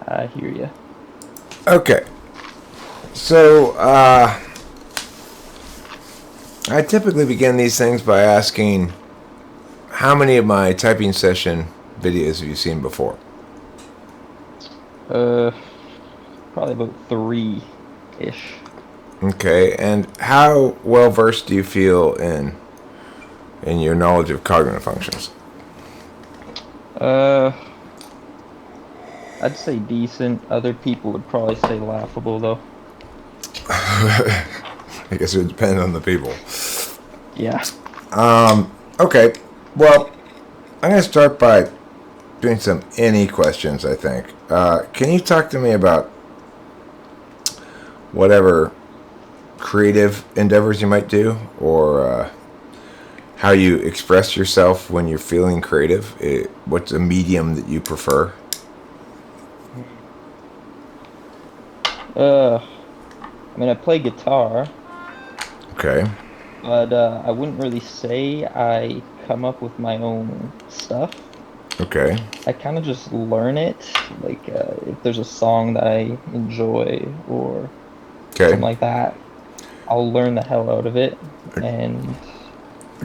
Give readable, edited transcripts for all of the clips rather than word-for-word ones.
I hear you. Okay. So, I typically begin these things by asking, how many of my typing session videos have you seen before? Uh, Probably about 3-ish. Okay, and how well versed do you feel in your knowledge of cognitive functions? Uh, I'd say decent. Other people would probably say laughable, though. I guess it would depend on the people. Yeah. Okay, well, I'm going to start by doing some any questions, I think. Can you talk to me about whatever creative endeavors you might do, or how you express yourself when you're feeling creative? What's a medium that you prefer? Uh, I mean, I play guitar, Okay. but I wouldn't really say I come up with my own stuff. Okay. I kind of just learn it. Like, if there's a song that I enjoy or Okay. something like that, I'll learn the hell out of it and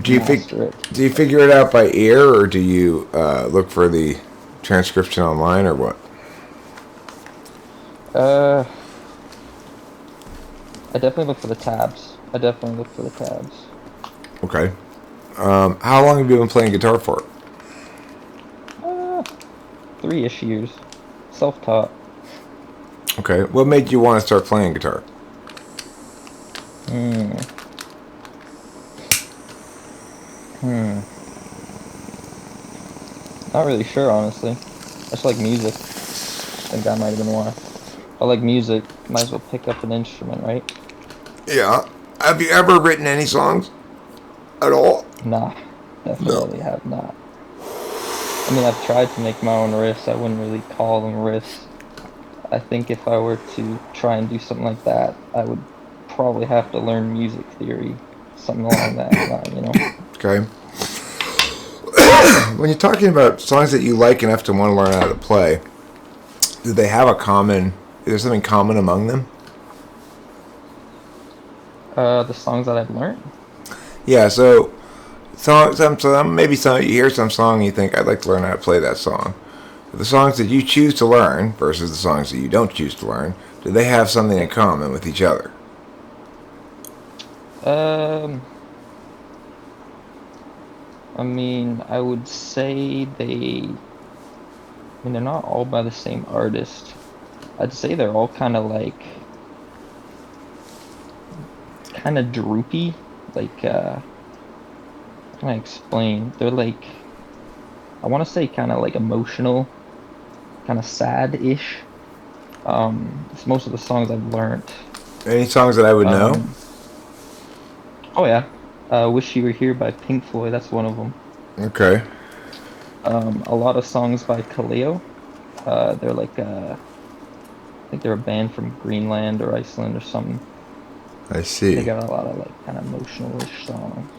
Do you fig- master it. do you figure it out by ear, or do you look for the transcription online, or what? Uh, I definitely look for the tabs. Okay. How long have you been playing guitar for? Uh, 3-ish years. Self-taught. Okay. What made you want to start playing guitar? Hmm. Hmm. Not really sure, honestly. I just like music. I think that might have been why. I like music. Might as well pick up an instrument, right? Yeah. Have you ever written any songs at all? Nah, No. definitely have not. I mean, I've tried to make my own riffs. I wouldn't really call them riffs. I think if I were to try and do something like that, I would probably have to learn music theory, something along that line, you know? Okay. When you're talking about songs that you like enough to want to learn how to play, do they have a common? Is there something common among them? The songs that I've learned. Yeah. Maybe some you hear some song and you think I'd like to learn how to play that song. The songs that you choose to learn versus the songs that you don't choose to learn, do they have something in common with each other? Um, I mean, I would say they're not all by the same artist. I'd say they're all kind of like, kind of droopy. Like, how can I explain? They're like, I want to say kind of like emotional, kind of sad-ish. It's most of the songs I've learned. Any songs that I would know? Um, oh yeah, "Wish You Were Here" by Pink Floyd. That's one of them. Okay. A lot of songs by Kaleo. They're like, I think they're a band from Greenland or Iceland or something. I They see. got a lot of like kind of emotional-ish songs.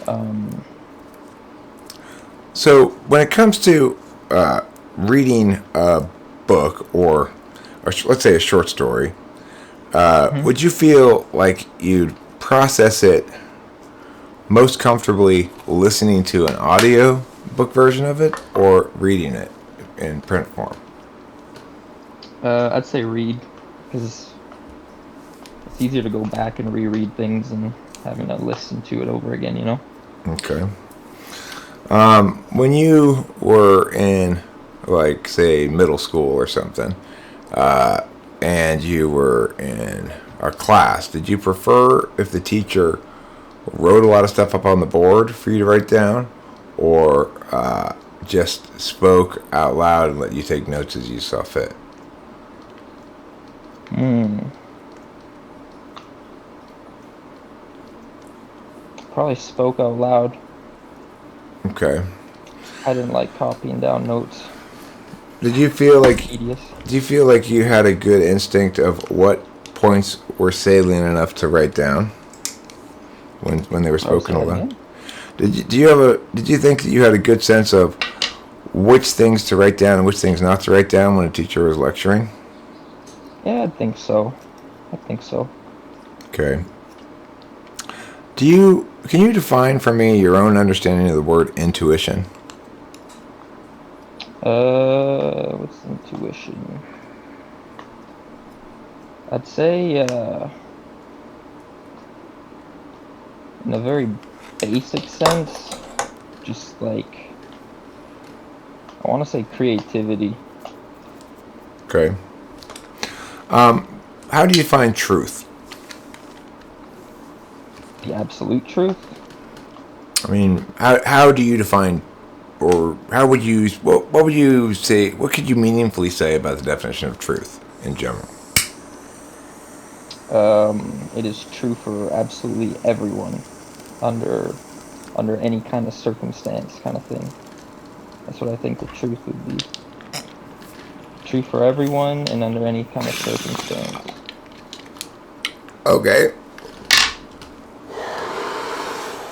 Um, So when it comes to reading a book or let's say a short story, mhm. would you feel like you'd process it most comfortably listening to an audio book version of it or reading it in print form? I'd say read, because it's easier to go back and reread things than having to listen to it over again, you know? Okay. When you were in, like, say, middle school or something, and you were in a class, did you prefer if the teacher wrote a lot of stuff up on the board for you to write down, or just spoke out loud and let you take notes as you saw fit? Hmm. Probably spoke out loud. Okay. I didn't like copying down notes. Did you feel like Tedious. Do you feel like you had a good instinct of what points were salient enough to write down when they were Sorry, spoken say that aloud? again? Did you think that you had a good sense of which things to write down and which things not to write down when a teacher was lecturing? Yeah, I think so. I think so. Okay. Can you define for me your own understanding of the word intuition? What's intuition? I'd say, in a very basic sense, just like, I want to say creativity. Okay. How do you find truth? The absolute truth. I mean, how do you define, or how would you, what would you say, what could you meaningfully say about the definition of truth in general? It is true for absolutely everyone under any kind of circumstance, kind of thing. That's what I think the truth would be. True for everyone and under any kind of circumstance. Okay.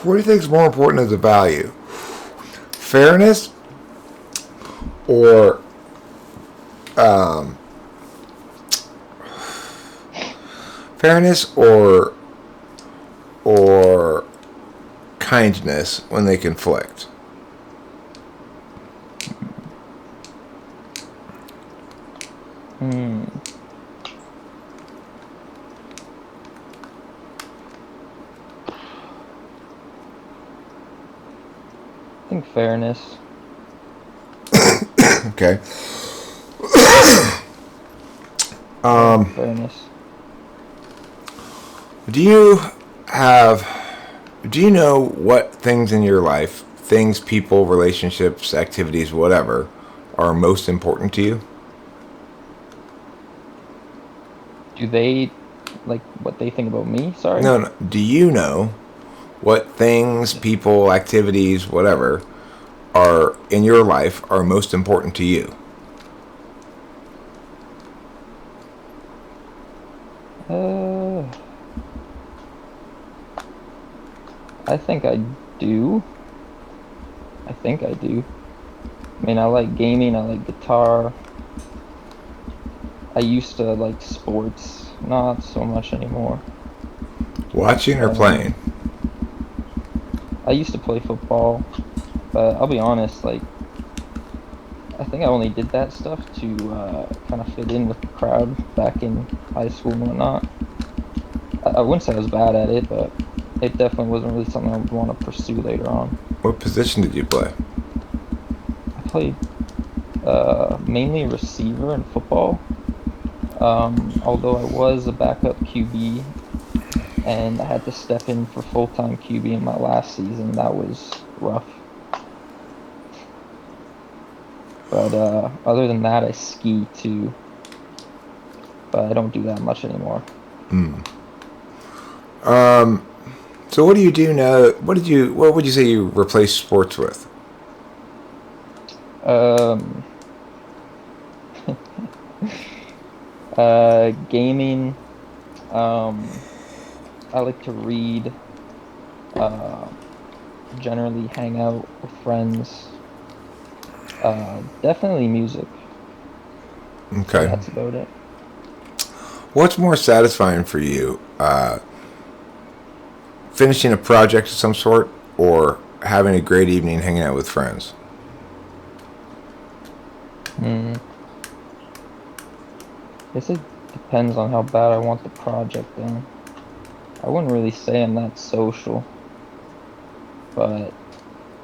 What do you think is more important as a value? Fairness or fairness or kindness when they conflict? Hmm. I think fairness. Okay. Yeah, fairness. Do you have do you know what things in your life, things, people, relationships, activities, whatever, are most important to you? Do they like what they think about me? Sorry. No, no. Do you know what things, people, activities, whatever, are in your life are most important to you? Uh, I think I do. I think I do. I mean, I like gaming, I like guitar. I used to like sports, not so much anymore. Watching or Um, playing? I used to play football, but I'll be honest, like I think I only did that stuff to kind of fit in with the crowd back in high school and whatnot. I wouldn't say I was bad at it, but it definitely wasn't really something I would want to pursue later on. What position did you play? I played mainly receiver in football, although I was a backup QB and I had to step in for full-time QB in my last season. That was rough. But other than that, I ski too, but I don't do that much anymore. So what do you do now? What would you say you replace sports with? Um, gaming. Um, I like to read. Uh, Generally hang out with friends. Definitely music. I'd say Okay. that's about it. What's more satisfying for you? Finishing a project of some sort or having a great evening hanging out with friends? Hmm. Guess it depends on how bad I want the project done. I wouldn't really say I'm that social, but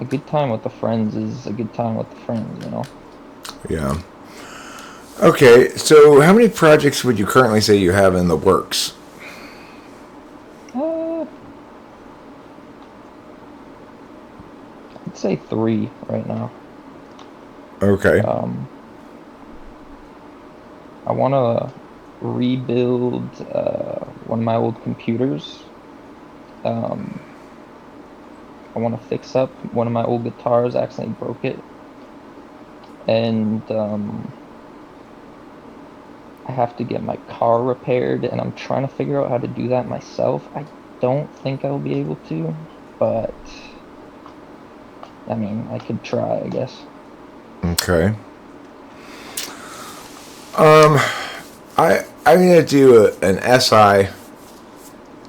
a good time with the friends is a good time with the friends, you know? Yeah. Okay, so how many projects would you currently say you have in the works? Uh, I'd say three right now. Okay. Um, I want to rebuild one of my old computers. Um, I want to fix up one of my old guitars. I accidentally broke it, and I have to get my car repaired, and I'm trying to figure out how to do that myself. I don't think I'll be able to, but I mean, I could try, I guess. Okay. I'm gonna do an SI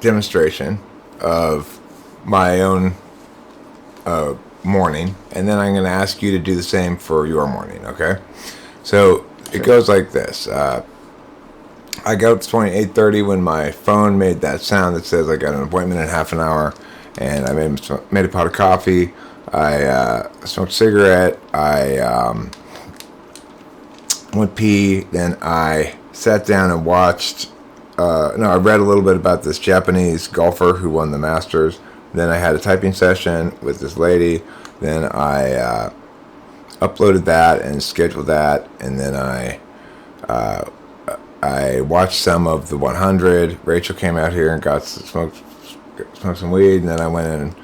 demonstration of my own morning, and then I'm gonna ask you to do the same for your morning. Okay. So it Sure. goes like this. I got up this morning 8:30 when my phone made that sound that says I got an appointment in half an hour, and I made a pot of coffee. I smoked a cigarette. I went pee. Then I sat down and watched. No, I read a little bit about this Japanese golfer who won the Masters. Then I had a typing session with this lady. Then I uploaded that and scheduled that, and then I watched some of the 100. Rachel came out here and got smoked some weed, and then I went in and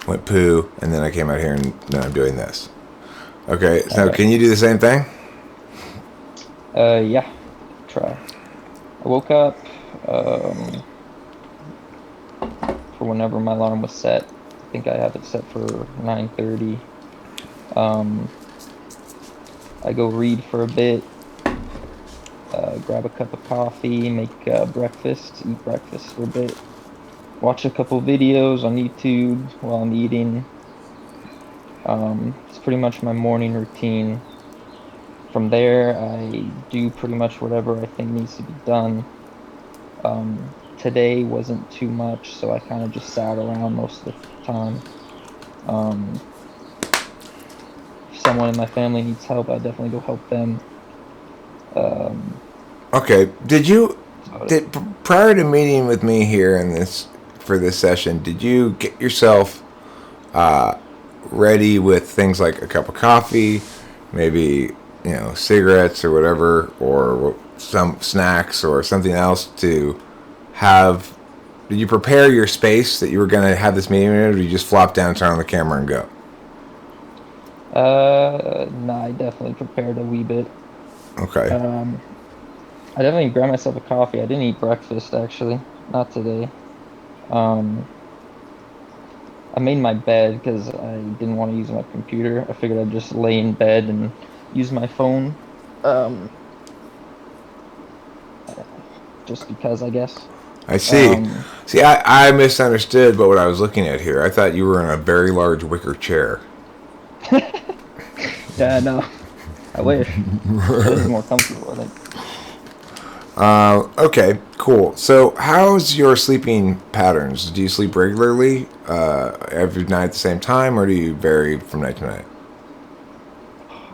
went poo, and then I came out here and now I'm doing this. Okay, All so right. can you do the same thing? Yeah. Try. I woke up um, for whenever my alarm was set. I think I have it set for 9:30. Um, I go read for a bit, grab a cup of coffee, make breakfast, eat breakfast for a bit, watch a couple videos on YouTube while I'm eating. It's pretty much my morning routine. From there, I do pretty much whatever I think needs to be done. Today wasn't too much, so I kind of just sat around most of the time. Um, if someone in my family needs help, I definitely go help them. Um, Okay. that's about it. Did prior to meeting with me here in this for this session, did you get yourself ready with things like a cup of coffee, maybe cigarettes or whatever, or some snacks or something else to have? Did you prepare your space that you were going to have this meeting in, or did you just flop down, turn on the camera, and go? Nah, I definitely prepared a wee bit. Okay. Um, I definitely grabbed myself a coffee. I didn't eat breakfast actually, not today. Um, I made my bed because I didn't want to use my computer. I figured I'd just lay in bed and use my phone. Um, just because I guess. I see. Um, See, I misunderstood what I was looking at here. I thought you were in a very large wicker chair. yeah, no, I wish. It is more comfortable, I think. Okay, cool. So, how's your sleeping patterns? Do you sleep regularly every night at the same time, or do you vary from night to night?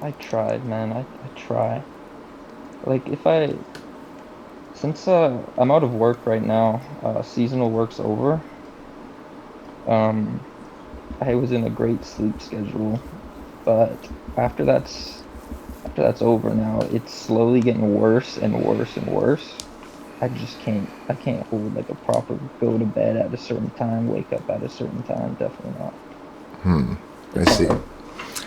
I tried, man. I try. Like since I'm out of work right now, seasonal work's over. Um, I was in a great sleep schedule, but after that's after that's over now, it's slowly getting worse and worse and worse. I can't hold like a proper go to bed at a certain time, wake up at a certain time. Definitely not. I It's see. hard.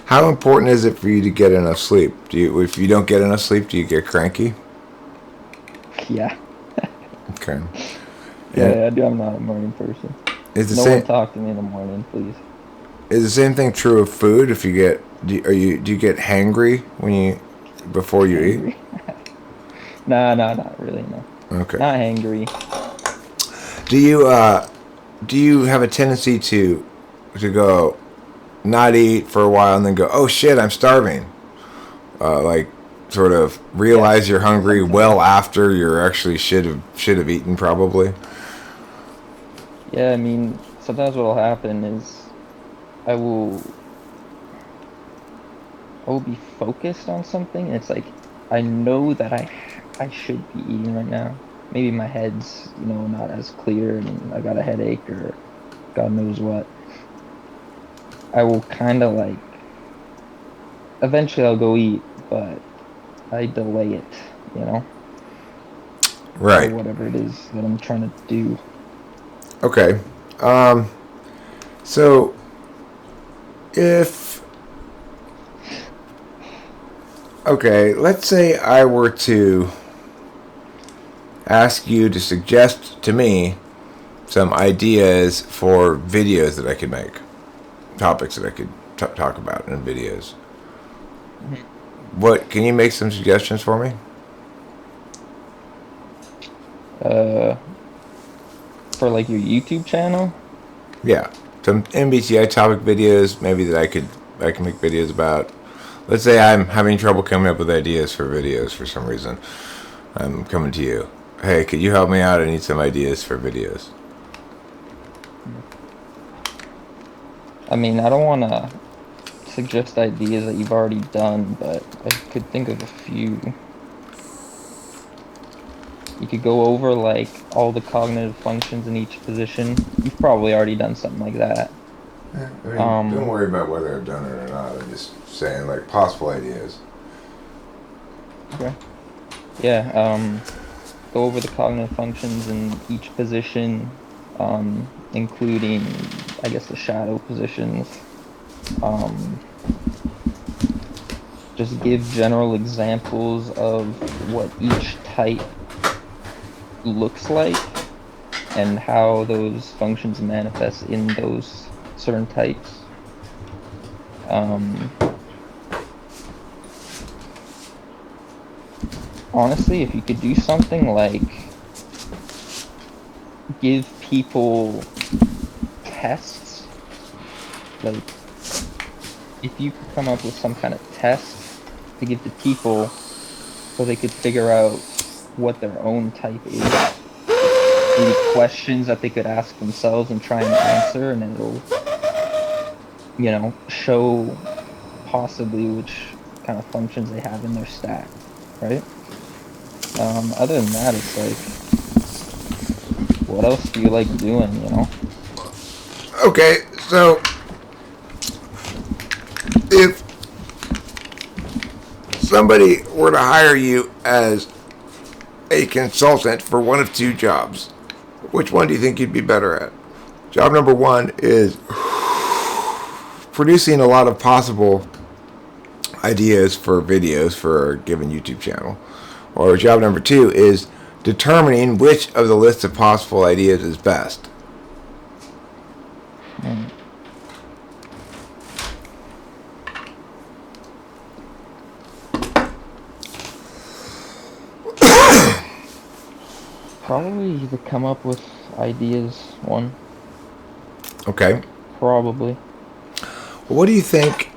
How important is it for you to get enough sleep? If you don't get enough sleep, do you get cranky? Yeah. Okay. And Yeah, I do. I'm not a morning person. is the No one same talk to me in the morning, please. is the same thing true of food? If you get do you get hangry when you before you eat? Hangry. Nah, nah, not really, no. Okay. Not hangry. Do you do you have a tendency to go not eat for a while and then go, oh shit, I'm starving? Like sort of Yeah, realize you're hungry well sometimes. after you're actually should have eaten probably. Yeah, I mean, sometimes what'll happen is I will I will be focused on something, and it's like I know that I should be eating right now. Maybe my head's, not as clear and I got a headache or God knows what. I will kind of like eventually I'll go eat, but I delay it, for Right. whatever it is that I'm trying to do. Okay. So if okay, let's say I were to ask you to suggest to me some ideas for videos that I could make, topics that I could talk about in videos. Mhm. What can you make some suggestions for me? Uh, for like your YouTube channel? Yeah, some MBTI topic videos maybe that I can make videos about. Let's say I'm having trouble coming up with ideas for videos for some reason. I'm coming to you. Hey, could you help me out? I need some ideas for videos. Hmm. I mean, I don't want to suggest ideas that you've already done, but I could think of a few. You could go over like all the cognitive functions in each position. You've probably already done something like that. I mean, don't Um, worry about whether I've done it or not. I'm just saying, like, possible ideas. okay. Yeah, go over the cognitive functions in each position, including, I guess, the shadow positions. Um, just give general examples of what each type looks like and how those functions manifest in those certain types. Um, Honestly, if you could do something like give people tests, like if you could come up with some kind of test to give to people so they could figure out what their own type is, maybe questions that they could ask themselves and try and answer, and it'll, show possibly which kind of functions they have in their stack, right? Other than that, it's like, what else do you like doing? Okay, so if somebody were to hire you as a consultant for one of two jobs, which one do you think you'd be better at? Job number one is producing a lot of possible ideas for videos for a given YouTube channel. Or job number two is determining which of the list of possible ideas is best. Hmm. Probably to come up with ideas one. Okay. Probably. What do you think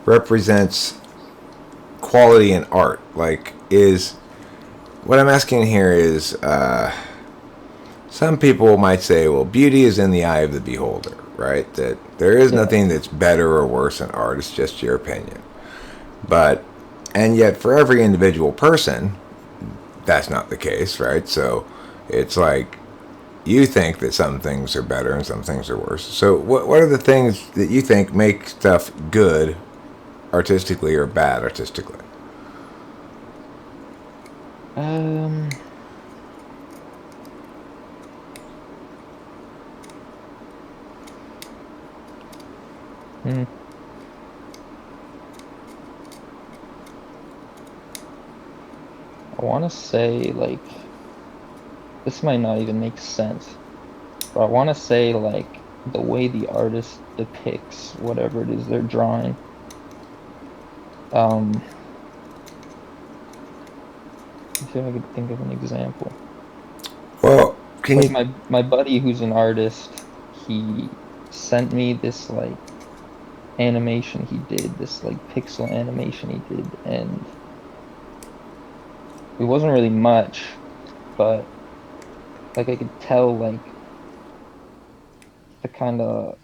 represents quality in art? Like, is what I'm asking here is some people might say, well, beauty is in the eye of the beholder, right? That there is Yeah. nothing that's better or worse in art, it's just your opinion. But, and yet for every individual person, that's not the case, right? So it's like you think that some things are better and some things are worse. So what are the things that you think make stuff good artistically or bad artistically? Um, hmm. I want to say like this might not even make sense, but I want to say like the way the artist depicts whatever it is they're drawing. Um, let's see if I could think of an example. Well, can Like you? my buddy who's an artist, he sent me this like animation he did, this like pixel animation he did, and it wasn't really much, but like I could tell like the kind of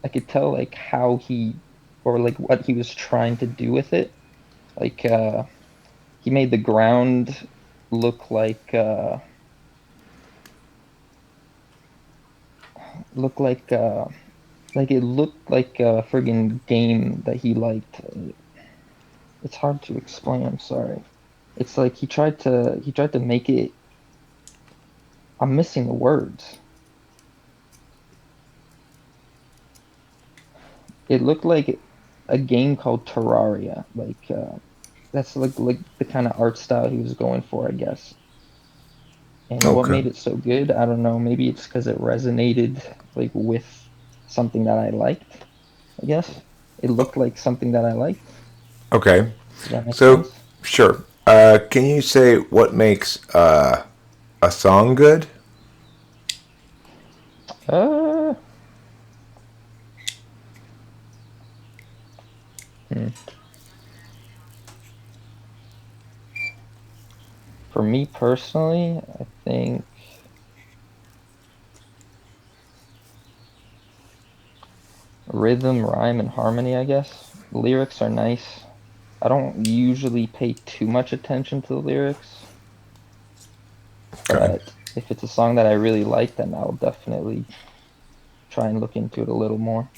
I could tell like how he or like what he was trying to do with it. Like he made the ground look look like it looked like a friggin' game that he liked. It's hard to explain, I'm sorry. It's like he tried to make it. I'm missing the words. It looked like a game called Terraria. Like that's like the kind of art style he was going for, I guess. And what Okay. made it so good, I don't know. Maybe it's because it resonated like with something that I liked, I guess. It looked like something that I liked. Okay. Does that make So, sense? sure. Can you say what makes a song good? Uh, hmm. For me personally, I think rhythm, rhyme, and harmony, I guess. Lyrics are nice. I don't usually pay too much attention to the lyrics, Okay. but if it's a song that I really like, then I'll definitely try and look into it a little more.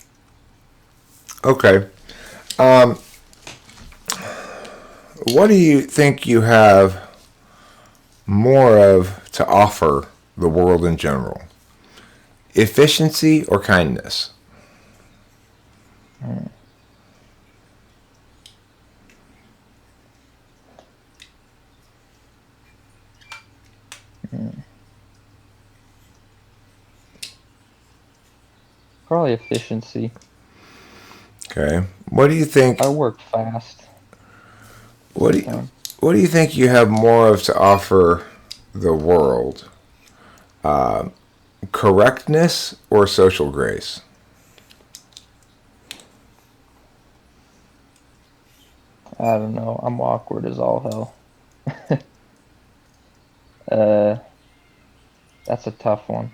Okay. What do you think you have more of to offer the world in general? Efficiency or kindness? Hmm. Hmm. Probably efficiency. Okay. What do you think? I work fast at the What do same you, time. what do you think you have more of to offer the world? Correctness or social grace? I don't know. I'm awkward as all hell. Uh, that's a tough one.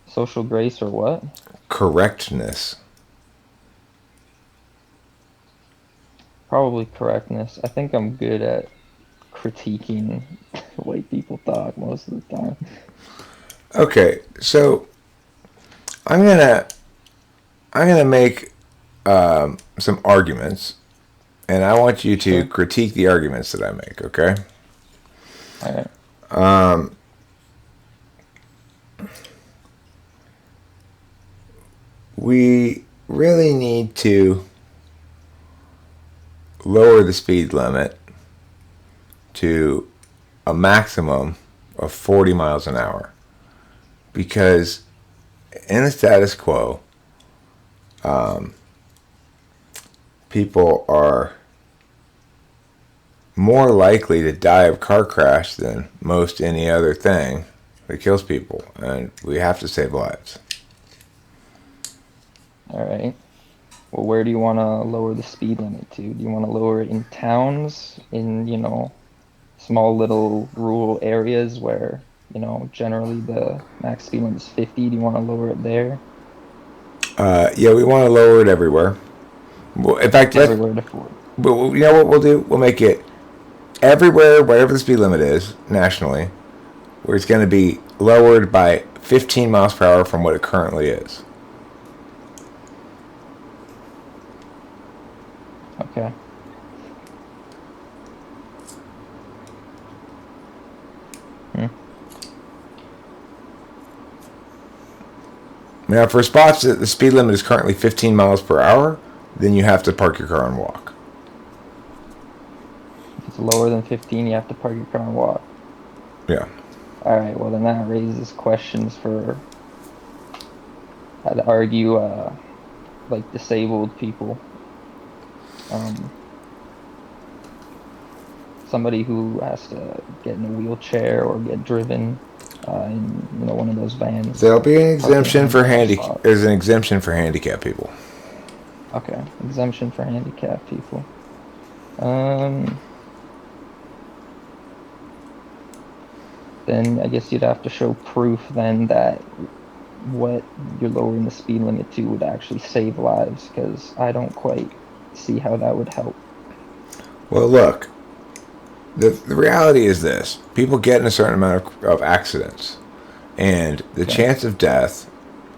Social grace or what? Correctness. Probably correctness. I think I'm good at critiquing the way people talk most of the time. Okay, so I'm gonna I'm gonna make some arguments, and I want you to Sure. critique the arguments that I make. Okay. All right. We really need to lower the speed limit to a maximum of 40 miles an hour because in the status quo, people are more likely to die of car crash than most any other thing that kills people, and we have to save lives. All right. Well, where do you want to lower the speed limit to? Do you want to lower it in towns, in, small little rural areas where, generally the max speed limit is 50? Do you want to lower it there? Yeah, we want to lower it everywhere. Well, in fact, Everywhere to 40. you know what we'll do? We'll make it everywhere, whatever the speed limit is nationally, where it's going to be lowered by 15 miles per hour from what it currently is. Okay. Hmm. Now, for spots that the speed limit is currently 15 miles per hour, then you have to park your car and walk. If it's lower than 15, you have to park your car and walk. Yeah. All right. Well, then that raises questions for, I'd argue, like disabled people. Um, Somebody who has to get in a wheelchair or get driven in one of those vans There'll be an parked in a exemption for handicap spot. there's an exemption for handicapped people. Okay, exemption for handicapped people. Um, then I guess you'd have to show proof then that what you're lowering the speed limit to would actually save lives, because I don't quite see how that would help. Well, look, the reality is this: people get in a certain amount of accidents, and the Okay. chance of death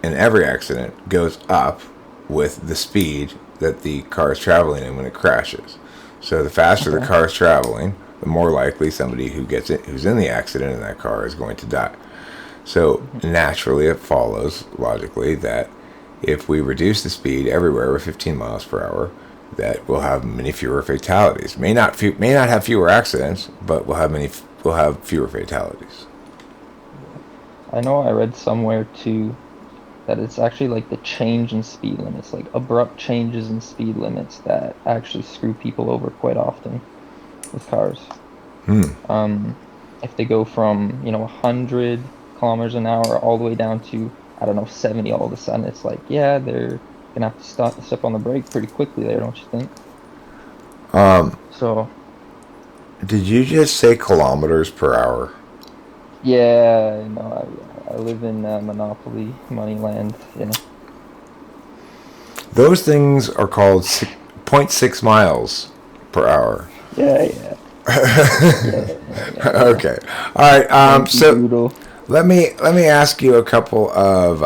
in every accident goes up with the speed that the car is traveling in when it crashes. So the faster the Okay. car is traveling, the more likely somebody who's in the accident in that car is going to die. So Mhm. naturally, it follows logically that if we reduce the speed everywhere by 15 miles per hour, that we'll have many fewer fatalities. May not have fewer accidents, but we'll have fewer fatalities. I know I read somewhere too that it's actually like the change in speed limits, like abrupt changes in speed limits that actually screw people over quite often with cars. Um, if they go from, 100 kilometers an hour all the way down to, I don't know, 70 all of a sudden, it's like, yeah, they're gonna have to step on the brake pretty quickly there, don't you think? So, Did you just say kilometers per hour? yeah, I live in Monopoly Moneyland. Yeah, Those things are called zero point 0.6 miles per hour. yeah, yeah, yeah. Okay. All right. Yankee So Doodle. let me ask you a couple of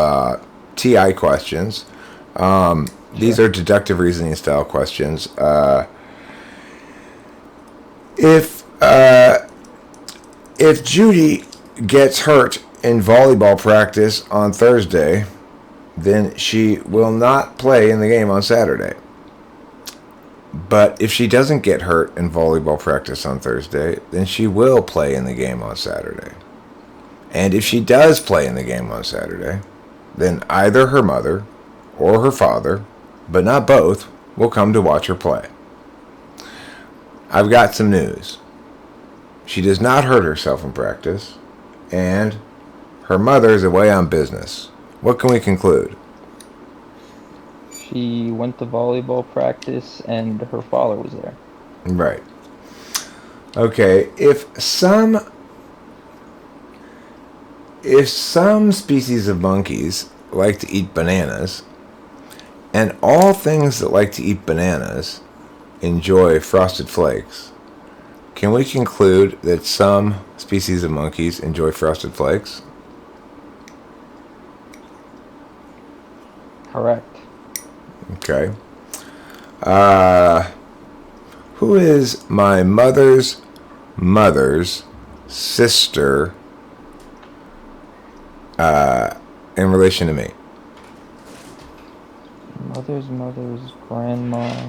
TI questions. These Sure. are deductive reasoning style questions. If Judy gets hurt in volleyball practice on Thursday, then she will not play in the game on Saturday. But if she doesn't get hurt in volleyball practice on Thursday, then she will play in the game on Saturday. And if she does play in the game on Saturday, then either her mother or her father, but not both, will come to watch her play. I've got some news. She does not hurt herself in practice, and her mother is away on business. What can we conclude? She went to volleyball practice and her father was there. Right. Okay, if some species of monkeys like to eat bananas, and all things that like to eat bananas enjoy frosted flakes, can we conclude that some species of monkeys enjoy frosted flakes? Correct. Okay. Uh, who is my mother's sister in relation to me? Mother's grandma,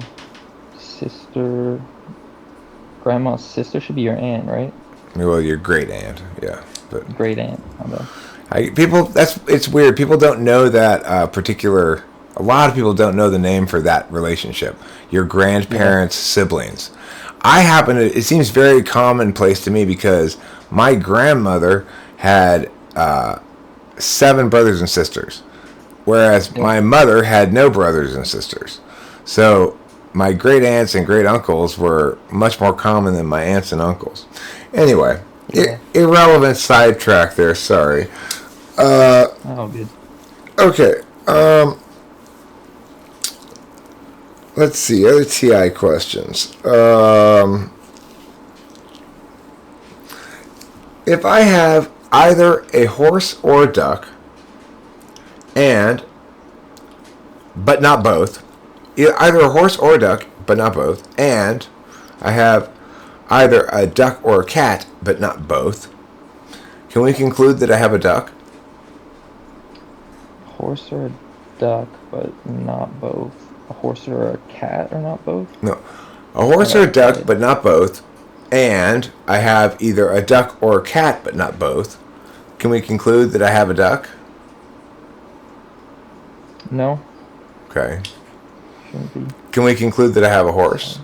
sister. Grandma's sister should be your aunt, right? Well, your great aunt, yeah. But Great aunt. My bad. it's weird. People don't know that particular. A lot of people don't know the name for that relationship. Your Yeah. grandparents' siblings. I happen to. It seems very commonplace to me because my grandmother had 7 brothers and sisters, whereas Yeah. my mother had no brothers and sisters. So my great aunts and great uncles were much more common than my aunts and uncles. Anyway, Yeah. irrelevant sidetrack there. Sorry. Oh, good. Okay. Let's see other TI questions. If I have either a horse or a duck, and but not both, either a horse or a duck, but not both, and I have either a duck or a cat, but not both, can we conclude that I have a duck? Horse or a duck, but not both. A horse or a cat, or not both? No. A horse or a I don't duck, get but not both, and I have either a duck or a cat, but not both. Can we conclude that I have a duck? it. No, Okay. shouldn't be. Can we conclude that I have a horse?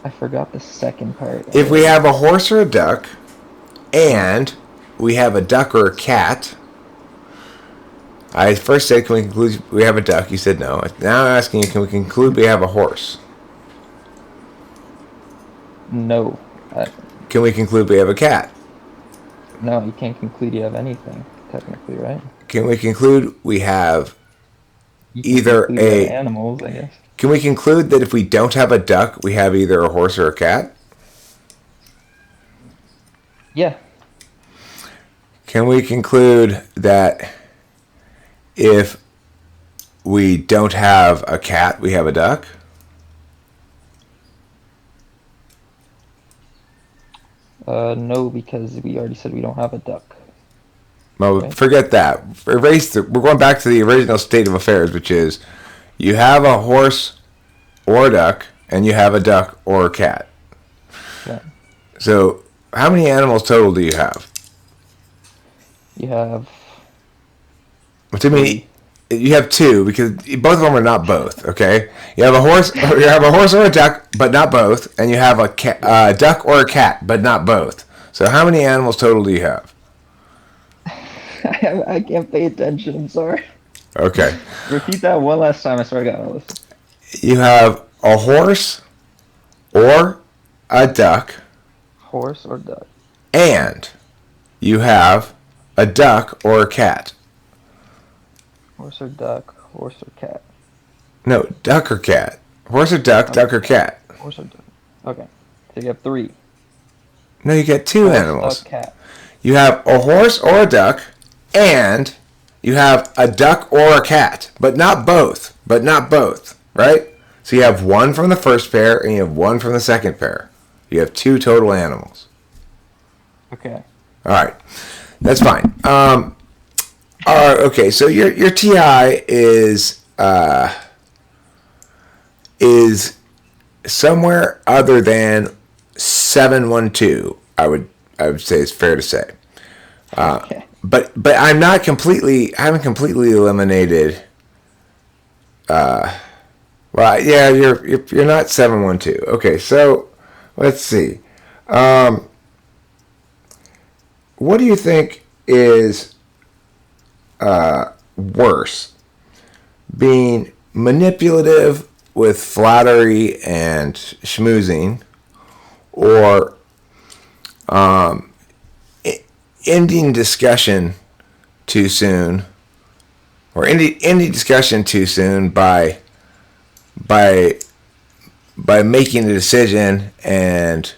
I forgot the second part. If we have a horse or a duck, and we have a duck or a cat, I first said, can we conclude we have a duck? You said no. Now I'm asking you, can we conclude we have a horse? No, Can we conclude we have a cat? no, you can't conclude you have anything, technically, right? Can we conclude we have You can either conclude you have a. animals, I guess. Can we conclude that if we don't have a duck, we have either a horse or a cat? Yeah, Can we conclude that if we don't have a cat, we have a duck? no, because we already said we don't have a duck, Well, right? forget that. We're going back to the original state of affairs, which is you have a horse or a duck, and you have a duck or a cat. Okay. So, how many animals total do you have? You have Which I mean, three. you have two because both of them are not both. Okay, you have a horse. You have a horse or a duck, but not both, and you have a Yeah. duck or a cat, but not both. So, how many animals total do you have? I can't pay attention. I'm sorry. Okay, Repeat that one last time. I swear to God, I'll listen. you have a horse or a duck, Horse or duck? and you have a duck or a cat. Horse or duck? Horse or cat? No, duck or cat. Horse or duck, Okay. duck or cat. Horse or duck? Okay. So you have three. No, you get two Horse, duck, animals. cat. You have a horse or a duck, and you have a duck or a cat, but not both. But not both, right? So you have one from the first pair, and you have one from the second pair. You have two total animals. Okay. All right, that's fine. All right, okay. So your TI is somewhere other than 712. I would say it's fair to say. Okay. But I'm not completely. I haven't completely eliminated. Well, yeah, you're not 712. Okay, so let's see. What do you think is worse, being manipulative with flattery and schmoozing, or ending discussion too soon, or ending discussion too soon by by making a decision and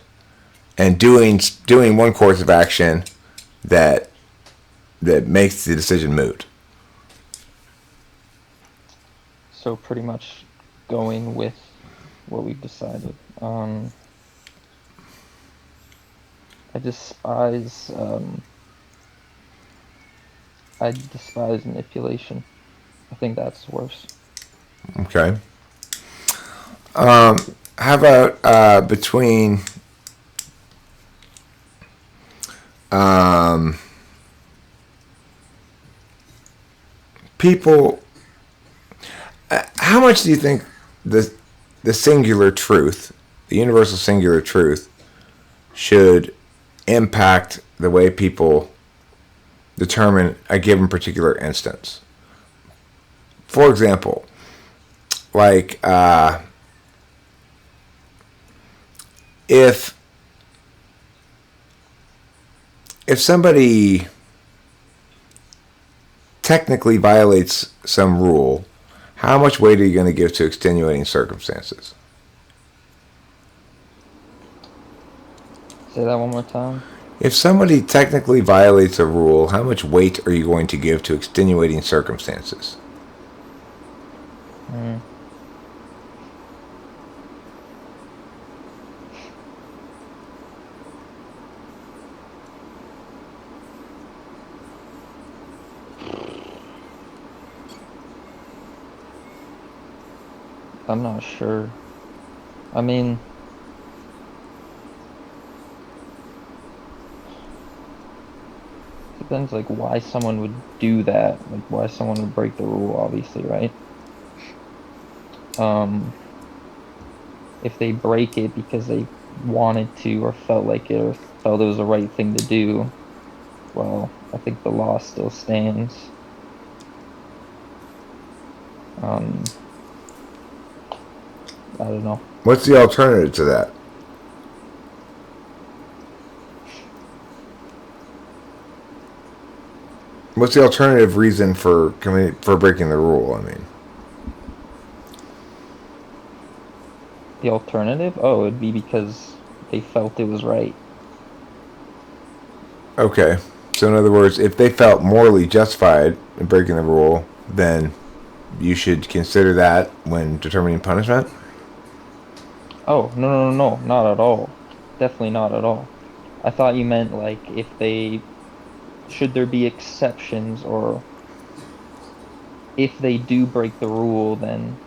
doing one course of action that makes the decision moot. So pretty much going with what we've decided. I despise I despise manipulation. I think that's worse. Okay. How about between um, people? How much do you think the singular truth, the universal singular truth, should impact the way people determine a given particular instance? For example, like if somebody technically violates some rule, how much weight are you going to give to extenuating circumstances? Say that one more time. If somebody technically violates a rule, how much weight are you going to give to extenuating circumstances? Mm. I'm not sure. I mean, depends like why someone would do that, like why someone would break the rule, obviously, right? Um, if they break it because they wanted to or felt like it or felt it was the right thing to do, well, I think the law still stands. Um, I don't know. What's the alternative to that? What's the alternative reason for for breaking the rule? I mean, The alternative? Oh, it'd be because they felt it was right. okay. So in other words, if they felt morally justified in breaking the rule, then you should consider that when determining punishment. Oh, no, no, no, no, not at all. Definitely not at all. I thought you meant like if they should there be exceptions or if they do break the rule, then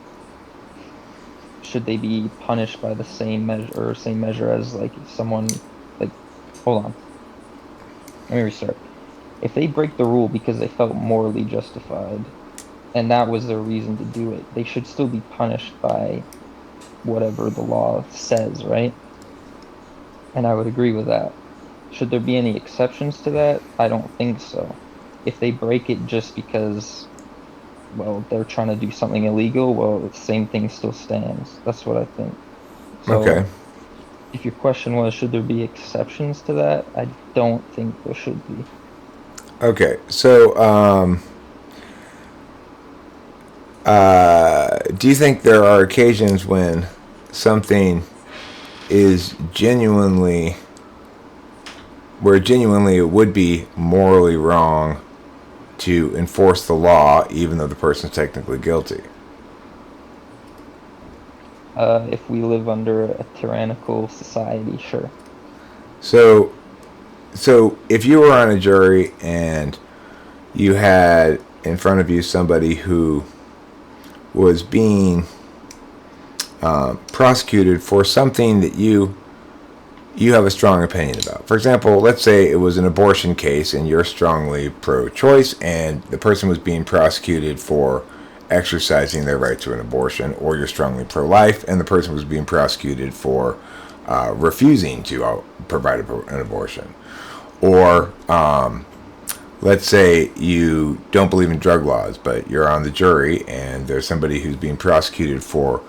should they be punished by the same measure as like someone like hold on, let me restart. If they break the rule because they felt morally justified and that was their reason to do it, they should still be punished by whatever the law says, right? And I would agree with that. Should there be any exceptions to that? I don't think so. If they break it just because, well, they're trying to do something illegal, well, the same thing still stands. That's what I think. Okay. So, if your question was, should there be exceptions to that? I don't think there should be. Okay. So, do you think there are occasions when something is genuinely, where genuinely it would be morally wrong to enforce the law, even though the person's technically guilty? If we live under a tyrannical society, sure. So, so if you were on a jury and you had in front of you somebody who was being prosecuted for something that you have a strong opinion about. For example, let's say it was an abortion case and you're strongly pro-choice and the person was being prosecuted for exercising their right to an abortion, or you're strongly pro-life and the person was being prosecuted for refusing to provide an abortion. Or let's say you don't believe in drug laws, but you're on the jury and there's somebody who's being prosecuted for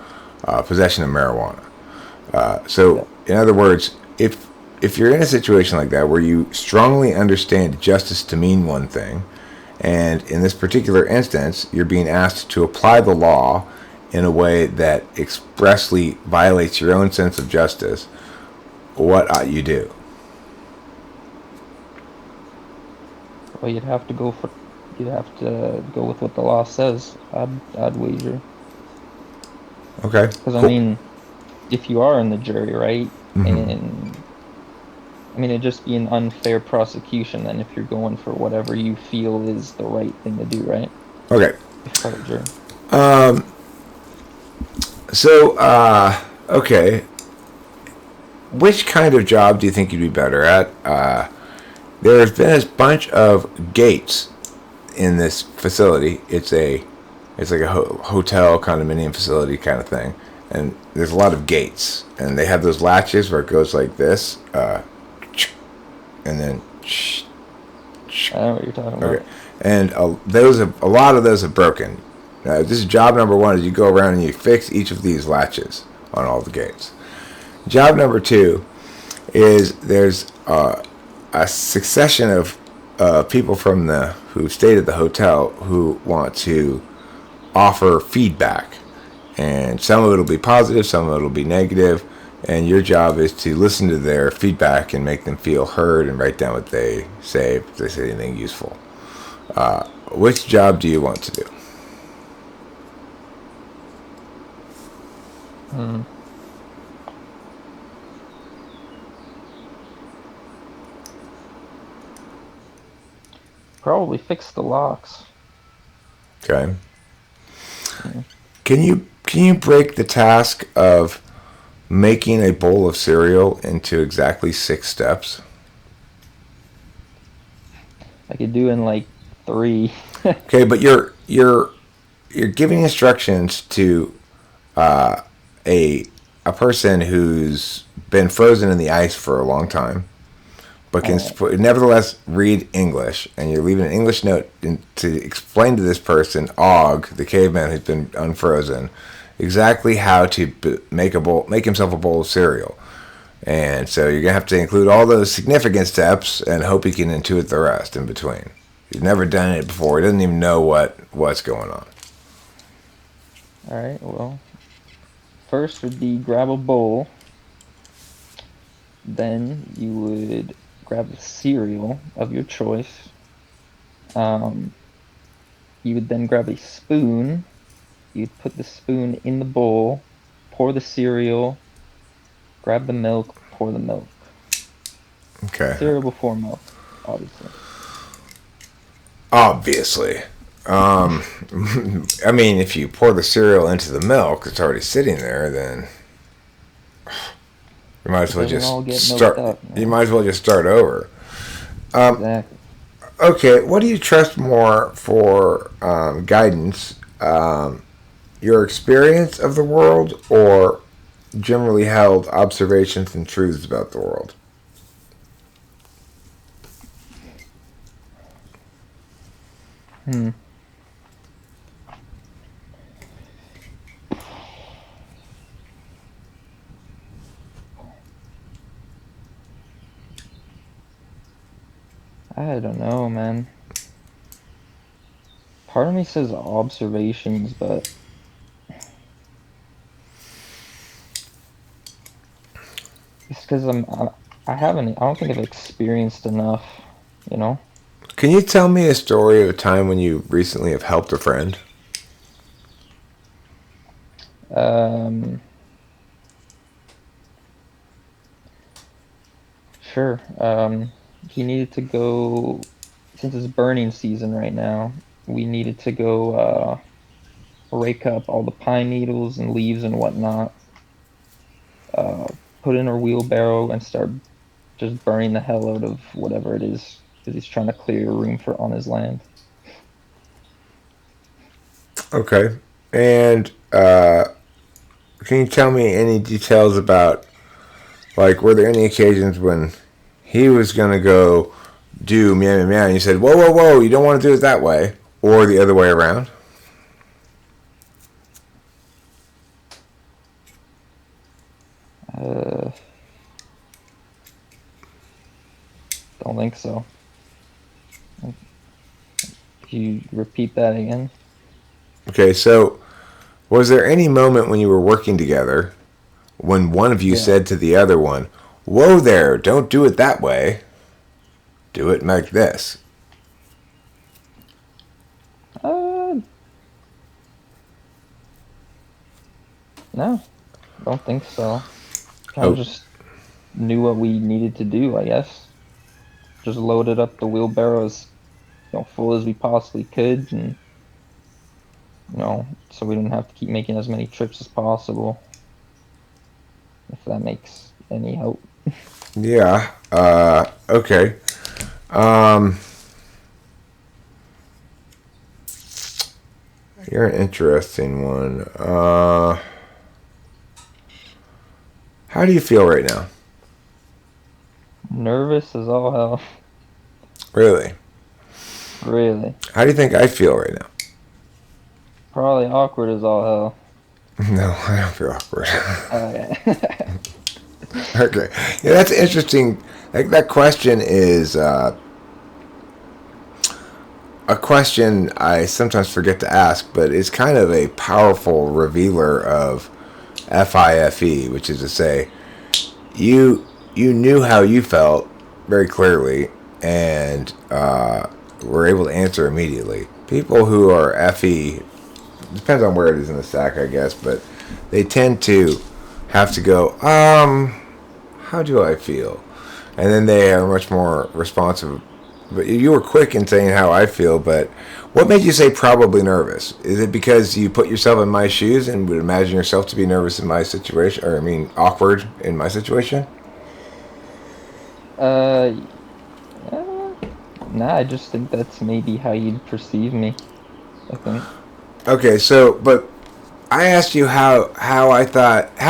possession of marijuana. Yeah. So, in other words, if you're in a situation like that where you strongly understand justice to mean one thing, and in this particular instance, you're being asked to apply the law in a way that expressly violates your own sense of justice, what ought you do? Well, you'd have to go with what the law says. I'd wager. Okay, Because I cool. mean, if you are in the jury, right? Hmm. And I mean, it'd just be an unfair prosecution then if you're going for whatever you feel is the right thing to do, right? Okay, If part of the jury. so okay, which kind of job do you think you'd be better at? There's been a bunch of gates in this facility. It's like a hotel condominium facility kind of thing, and there's a lot of gates, and they have those latches where it goes like this, and then I know what you're talking okay, about. and a lot of those have broken. This is job number one: is you go around and you fix each of these latches on all the gates. Job number two is there's a succession of people from the who stayed at the hotel who want to offer feedback, and some of it will be positive, some of it will be negative, and your job is to listen to their feedback and make them feel heard and write down what they say if they say anything useful. Which job do you want to do? Hmm. Probably fix the locks. Okay. Yeah. Can you break the task of making a bowl of cereal into exactly 6 steps? I could do in like three. Okay, but you're giving instructions to a a person who's been frozen in the ice for a long time, but can Alright. nevertheless read English, and you're leaving an English note to explain to this person, Og, the caveman who's been unfrozen, exactly how to make himself a bowl of cereal. And so you're gonna have to include all those significant steps and hope he can intuit the rest in between. He's never done it before. He doesn't even know what's going on. Alright, well, first would be grab a bowl. Then you would grab the cereal of your choice. Um, you would then grab a spoon. You'd put the spoon in the bowl, pour the cereal, grab the milk, pour the milk. Okay. Cereal before milk, obviously. Obviously. I mean, if you pour the cereal into the milk, it's already sitting there. Then you might as It well doesn't all just get milked start. up, You man. might as well just start over. Exactly. Okay, what do you trust more for guidance? Your experience of the world, or generally held observations and truths about the world? Hmm. I don't know, man. Part of me says observations, but it's because I haven't. I don't think I've experienced enough. You know. Can you tell me a story of a time when you recently have helped a friend? Um. Sure. He needed to go since it's burning season right now. We needed to go rake up all the pine needles and leaves and whatnot. Uh, put in a wheelbarrow and start just burning the hell out of whatever it is because he's trying to clear a room for on his land. Okay. And can you tell me any details about, like, were there any occasions when he was going to go do meow meow meow and you said, whoa, whoa, whoa, you don't want to do it that way? Or the other way around? Uh, don't think so. Could you repeat that again? Okay, so was there any moment when you were working together when one of you Yeah. said to the other one, whoa there, don't do it that way, do it like this? Uh, no, don't think so. Kind of Oh, just knew what we needed to do, I guess. Just loaded up the wheelbarrow as full as we possibly could, and so we didn't have to keep making as many trips as possible. If that makes any help. yeah. Okay. Um, you're an interesting one. How do you feel right now? Nervous as all hell. Really? Really. How do you think I feel right now? Probably awkward as all hell. No, I don't feel awkward. Okay. Okay. Yeah, that's interesting. Like that question is a question I sometimes forget to ask, but it's kind of a powerful revealer of FIFE, which is to say, you knew how you felt very clearly and were able to answer immediately. People who are FE, depends on where it is in the stack, I guess, but they tend to have to go, how do I feel? And then they are much more responsive. But you were quick in saying how I feel, but what made you say probably nervous? Is it because you put yourself in my shoes and would imagine yourself to be nervous in my situation, or I mean, awkward in my situation? uh, nah, I just think that's maybe how you'd perceive me, I think. Okay, so, but I asked you how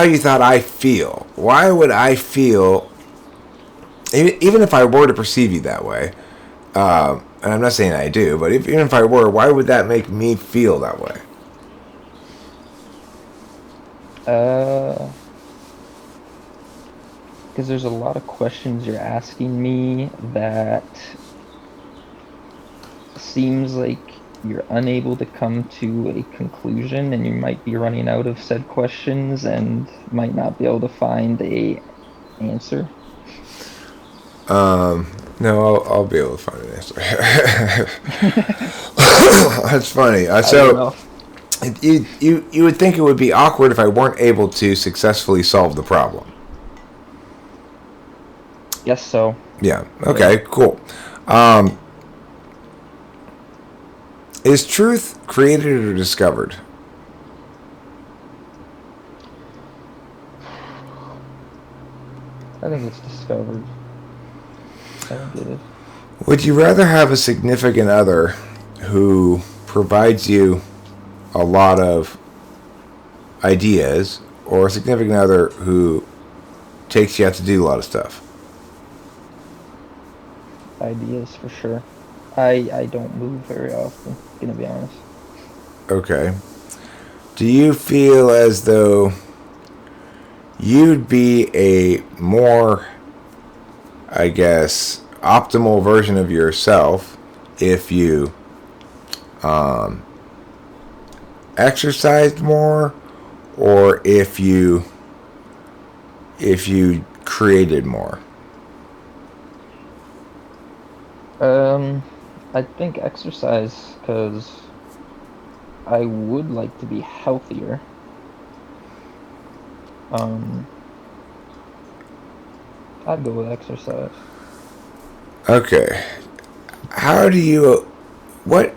you thought I feel. Why would I feel, even if I were to perceive you that way, and I'm not saying I do, but even if I were, why would that make me feel that way? Uh, because there's a lot of questions you're asking me that seems like you're unable to come to a conclusion and you might be running out of said questions and might not be able to find a answer. No, I'll be able to find an answer. I That's funny. don't So know. you would think it would be awkward if I weren't able to successfully solve the problem. Guess so. Yeah. Yeah. Okay. Cool. Is truth created or discovered? I think it's discovered. I think it is. Would you rather have a significant other who provides you a lot of ideas or a significant other who takes you out to do a lot of stuff? Ideas for sure. I don't move very often, gonna be honest. Okay. Do you feel as though you'd be a more, I guess, optimal version of yourself if you exercised more, or if you created more? Um, I think exercise because I would like to be healthier. Um, I'd go with exercise. Okay. How do you what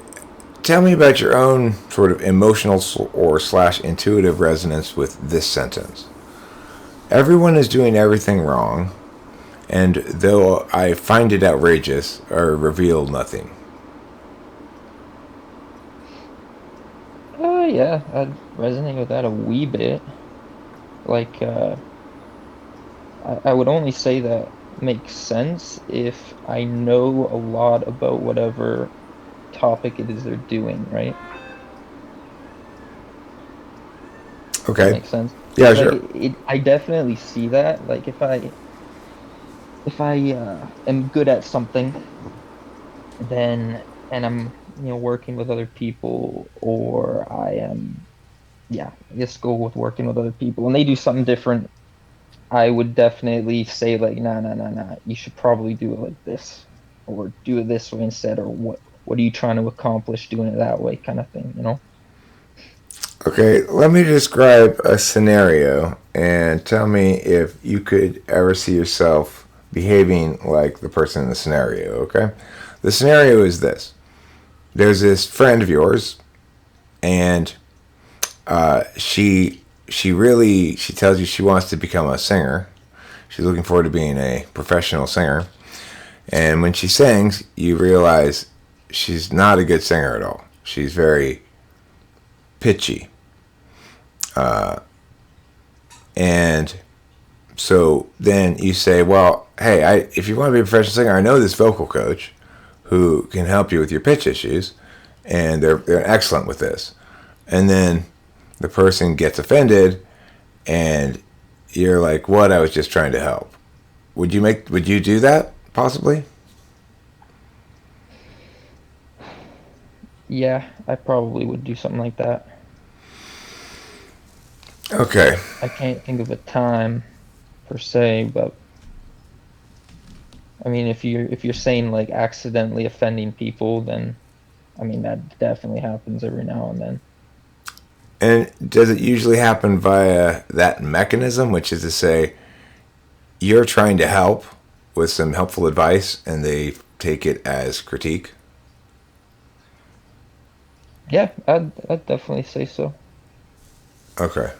tell me about your own sort of emotional or slash intuitive resonance with this sentence. Everyone is doing everything wrong, and though I find it outrageous, I reveal nothing. Yeah, I'd resonate with that a wee bit. Like, I would only say that makes sense if I know a lot about whatever topic it is they're doing, right? That Okay. makes sense. Yeah, Like sure. I definitely see that. Like if I am good at something, then and I'm working with other people, or I am yeah, I guess go with working with other people, and they do something different. I would definitely say like, nah, nah, nah, nah. You should probably do it like this, or do it this way instead, or what are you trying to accomplish doing it that way, kind of thing, you know? Okay, let me describe a scenario and tell me if you could ever see yourself behaving like the person in the scenario, okay? The scenario is this. There's this friend of yours, and she tells you she wants to become a singer. She's looking forward to being a professional singer. And when she sings, you realize she's not a good singer at all. She's very pitchy. And so then you say, well, hey, if you want to be a professional singer, I know this vocal coach who can help you with your pitch issues, and they're excellent with this. And then the person gets offended, and you're like, what? I was just trying to help. Would you do that possibly? Yeah, I probably would do something like that. Okay. I can't think of a time per se, but I mean, if you're saying like accidentally offending people, then I mean that definitely happens every now and then. And does it usually happen via that mechanism, which is to say, you're trying to help with some helpful advice and they take it as critique? Yeah, I'd definitely say so. Okay.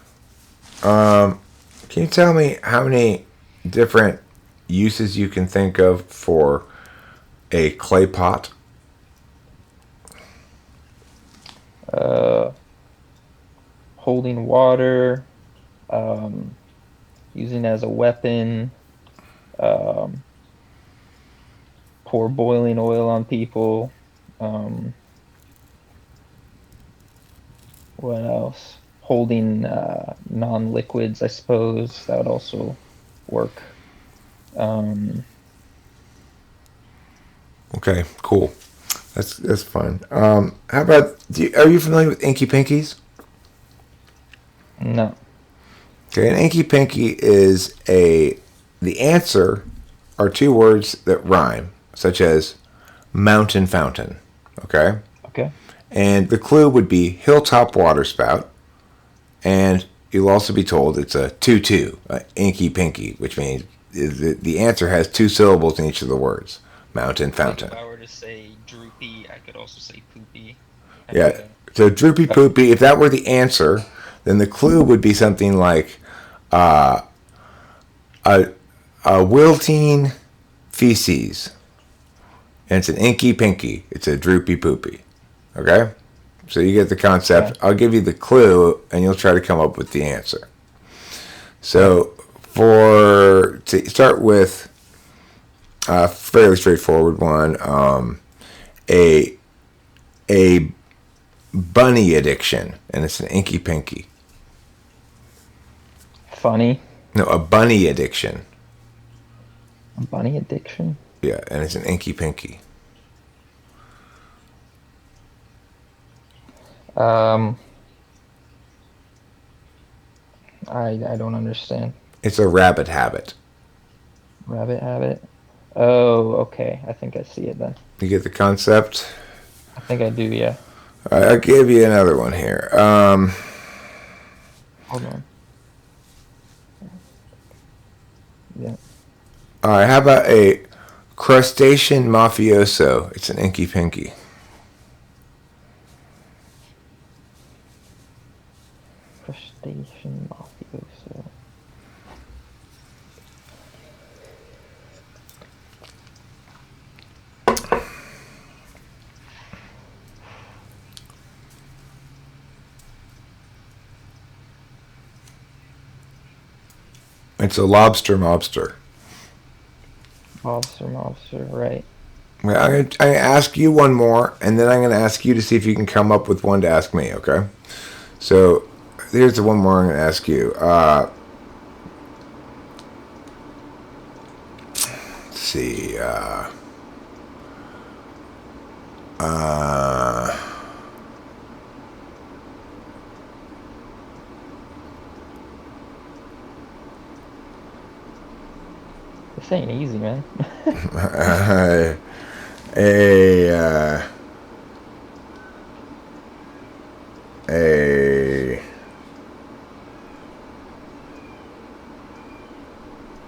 Can you tell me how many different uses you can think of for a clay pot? Uh, Holding water, um, using as a weapon, um, pour boiling oil on people. Um, what else? Holding non-liquids, I suppose that would also work. Um, Okay, cool. That's fine. How about? Are you familiar with Inky Pinkies? no, Okay, an Inky Pinky is a. The answer are two words that rhyme, such as mountain fountain. Okay, okay, and the clue would be hilltop water spout, and you'll also be told it's a two-two, Inky Pinky, which means the answer has two syllables in each of the words. Mountain like if fountain. I were to say droopy, I could also say poopy. Yeah. So droopy poopy. If that were the answer, then the clue would be something like a wilting feces, and it's an inky pinky. It's a droopy poopy. Okay. So you get the concept. Okay. I'll give you the clue, and you'll try to come up with the answer. Okay. So to start with a fairly straightforward one, a a bunny addiction, and it's an inky pinky. Funny. No, a bunny addiction. A bunny addiction. Yeah, and it's an inky pinky. Um, I don't understand. It's a rabbit habit. Rabbit habit. Oh, okay. I think I see it then. You get the concept? I think I do, yeah. All right, I'll give you another one here. Hold on. Yeah. All right, how about a crustacean mafioso? It's an inky pinky. Crustacean mafioso. It's a lobster mobster. Mobster, right. Well, I'm gonna ask you one more, and then I'm going to ask you to see if you can come up with one to ask me, okay? So here's the one more I'm going to ask you. Let's see. This ain't easy, man. a a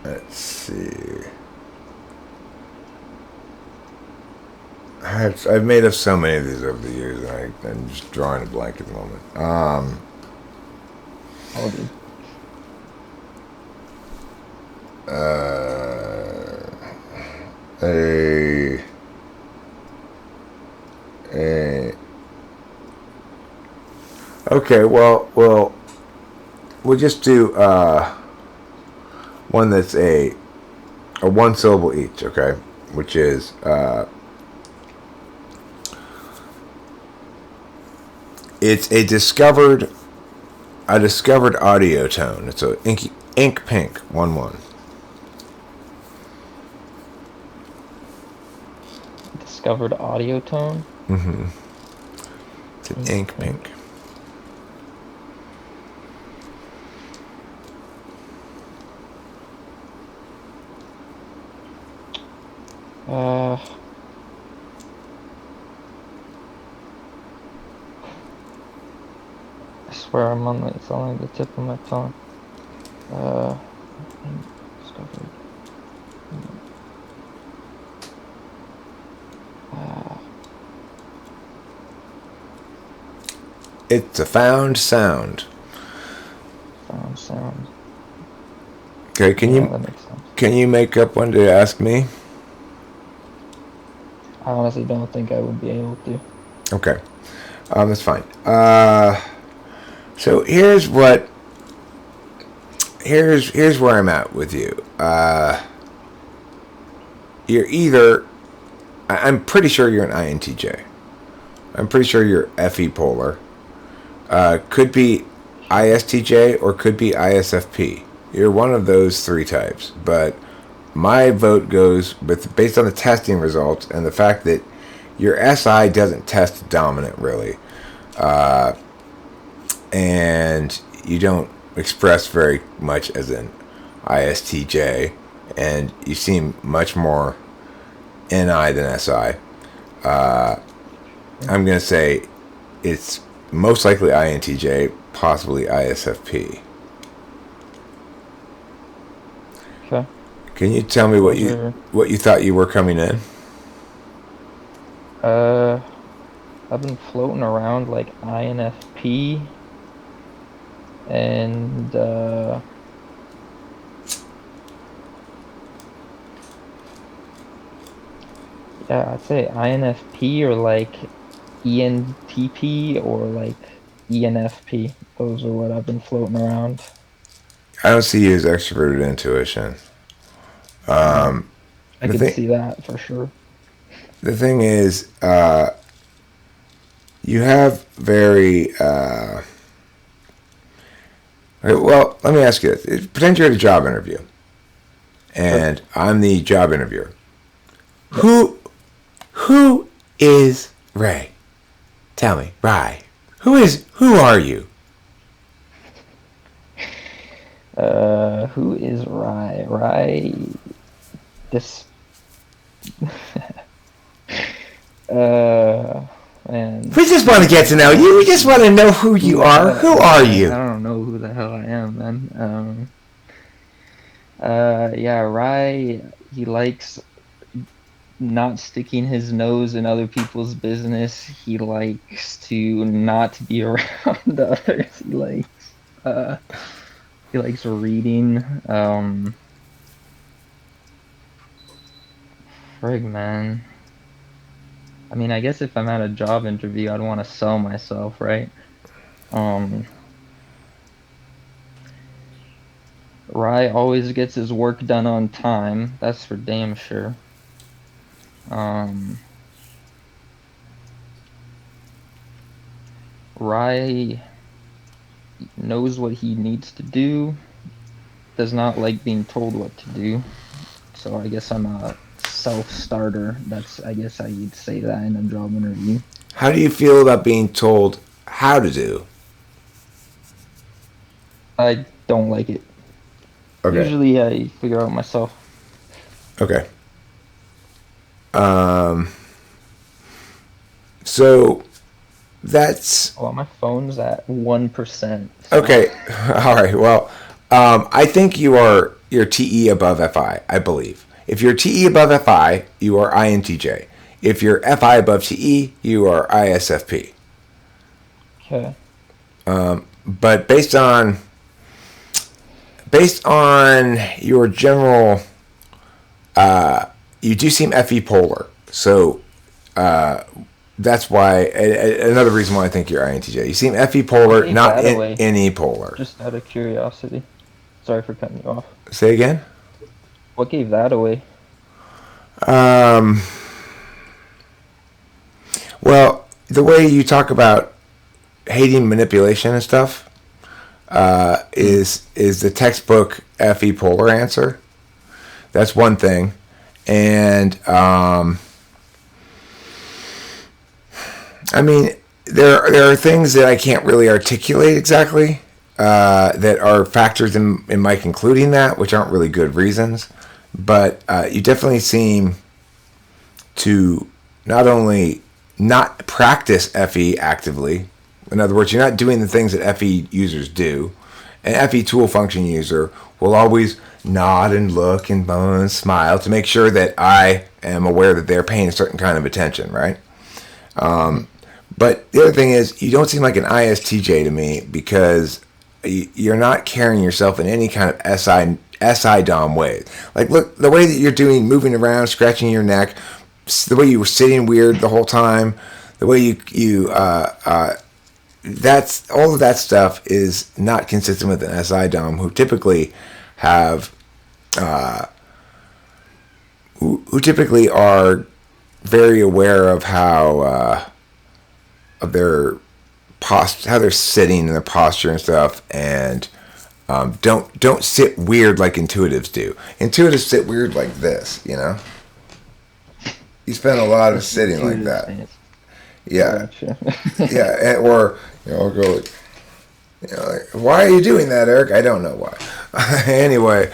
let's see. I've made up so many of these over the years, and I'm just drawing a blank at the moment. Oh, dude. A okay. Well, we'll just do one that's a one syllable each. Okay, which is it's a discovered audio tone. It's a ink pink 1-1. Discovered audio tone. Mm-hmm. It's an ink pink. Uh, I swear it's on the tip of my tongue. Discovered. It's a found sound. Found sound. Okay, That makes sense. can you make up one to ask me? I honestly don't think I would be able to. Okay, that's fine. So here's where I'm at with you. You're either I'm pretty sure you're an INTJ. I'm pretty sure you're FE polar. Could be ISTJ or could be ISFP. You're one of those three types. But my vote goes based on the testing results and the fact that your SI doesn't test dominant really, and you don't express very much as an ISTJ, and you seem much more NI than SI. I'm going to say it's most likely INTJ, possibly ISFP. Okay. Can you tell me what you thought you were coming in? I've been floating around like INFP and yeah, I'd say INFP or like ENTP or like ENFP. Those are what I've been floating around. I don't see you as extroverted intuition. Mm, I The could thing, see that for sure. the thing is, you have very. Okay, well, let me ask you this. Pretend you're at a job interview, Sure. and I'm the job interviewer. Yep. Who who is Ray? Tell me, Ray. Who are you? Who is Rye? Rye, this, uh, man, We just want to get to know you. We just want to know who who you the are. hell? Who are Yeah, you? I don't know who the hell I am, man. Yeah, Rye, he likes not sticking his nose in other people's business. He likes to not be around others. Uh, he likes reading. Frig, man. I mean, I guess if I'm at a job interview, I'd want to sell myself, right? Um, Rye always gets his work done on time. That's for damn sure. Um, Rye knows what he needs to do, does not like being told what to do. So I guess I'm a self-starter. I guess how you'd say that in a job interview. How do you feel about being told how to do? I don't like it. Okay. Usually I figure out myself. Okay. Um. So that's Oh, my phone's at 1%. So okay. All right. Well, I think you're TE above FI. I believe. If you're TE above FI, you are INTJ. If you're FI above TE, you are ISFP. okay. But based on your general, you do seem FE polar. So that's why another reason why I think you're INTJ. You seem FE What polar, gave not that away? NE polar. Just out of curiosity. Sorry for cutting you off. Say again. What gave that away? Um, well, the way you talk about hating manipulation and stuff Hmm. is the textbook FE polar answer. That's one thing, and I mean there are things that I can't really articulate exactly that are factors in my concluding that, which aren't really good reasons. But you definitely seem to not only not practice FE actively. In other words, you're not doing the things that FE users do. An FE tool function user will always nod and look and moan and smile to make sure that I am aware that they're paying a certain kind of attention, right? Hmm. But the other thing is, you don't seem like an ISTJ to me because you're not carrying yourself in any kind of SI dom way. Like, look, the way that you're doing, moving around, scratching your neck, the way you were sitting weird the whole time, the way that's all of that stuff is not consistent with an SI dom who typically have who typically are very aware of how of their how they're sitting and their posture and stuff, and don't sit weird like intuitives do. Intuitives sit weird like this, you know. You spend a lot of What's sitting like intuitive that. stance? Yeah, Gotcha. yeah, or I'll go like, like, why are you doing that, Eric? I don't know why. Anyway,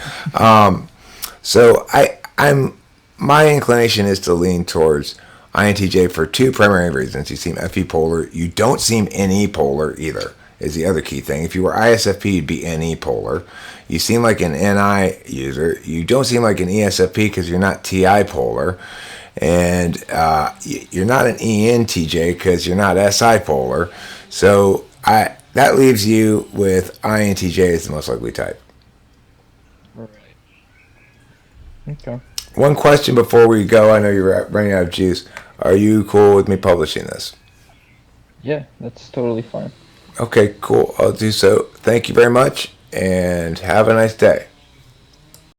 so I'm my inclination is to lean towards INTJ for two primary reasons. You seem FE polar. You don't seem NE polar either. Is the other key thing. If you were ISFP, you'd be NE polar. You seem like an NI user. You don't seem like an ESFP because you're not TI polar. and you're not an ENTJ because you're not SI polar. So that leaves you with INTJ as the most likely type. Right. Okay. One question before we go. I know you're running out of juice. Are you cool with me publishing this? Yeah, that's totally fine. Okay, cool. I'll do so. Thank you very much, and have a nice day.